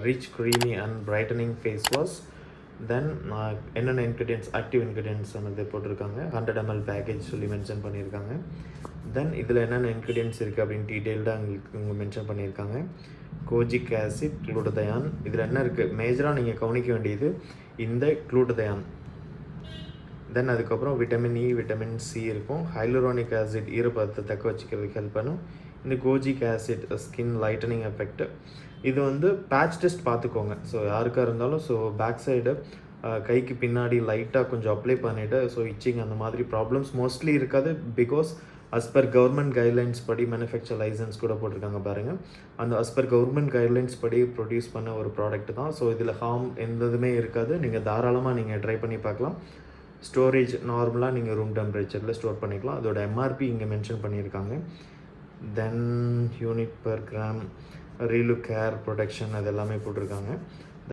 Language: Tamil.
Rich creamy and brightening face wash. Then என்னென்ன இன்க்ரீடியன்ட்ஸ், ஆக்டிவ் இன்க்ரீடியன்ட்ஸ் வந்து போட்டிருக்காங்க, 100 ml பேக்கேஜ் சொல்லி மென்ஷன் பண்ணியிருக்காங்க. தென் இதில் என்னென்ன இன்க்ரீடியன்ட்ஸ் இருக்குது அப்படின்னு டீட்டெயில்டாக உங்களுக்கு மென்ஷன் பண்ணியிருக்காங்க. Kojic acid, glutathione. இதில் என்ன இருக்குது மேஜராக நீங்கள் கவனிக்க வேண்டியது இந்த க்ளூட்டதயான். தென் அதுக்கப்புறம் விட்டமின் இ, விட்டமின் சி இருக்கும். ஹைலூரானிக் ஆசிட் ஈரப்பதத்தை தக்க வச்சுக்கிறதுக்கு ஹெல்ப் பண்ணும். இந்த kojic acid skin lightening effect. இது வந்து பேட்ச் டெஸ்ட் பார்த்துக்கோங்க. ஸோ யாருக்காக இருந்தாலும் ஸோ பேக் சைடு கைக்கு பின்னாடி லைட்டாக கொஞ்சம் அப்ளை பண்ணிவிட்டு ஸோ இச்சிங் அந்த மாதிரி ப்ராப்ளம்ஸ் மோஸ்ட்லி இருக்காது. Because as per government guidelines படி மேனுஃபேக்சர் லைசன்ஸ் கூட போட்டிருக்காங்க பாருங்கள். அந்த as per கவர்மெண்ட் கைட்லைன்ஸ் படி ப்ரொடியூஸ் பண்ண ஒரு ப்ராடக்ட் தான். ஸோ இதில் ஹார்ம் எந்த இதுவுமே இருக்காது. நீங்கள் தாராளமாக நீங்கள் ட்ரை பண்ணி பார்க்கலாம். ஸ்டோரேஜ் நார்மலாக நீங்கள் ரூம் டெம்பரேச்சரில் ஸ்டோர் பண்ணிக்கலாம். அதோட எம்ஆர்பி இங்கே மென்ஷன் பண்ணியிருக்காங்க. தென் unit per gram, reel care protection அது எல்லாமே போட்டிருக்காங்க.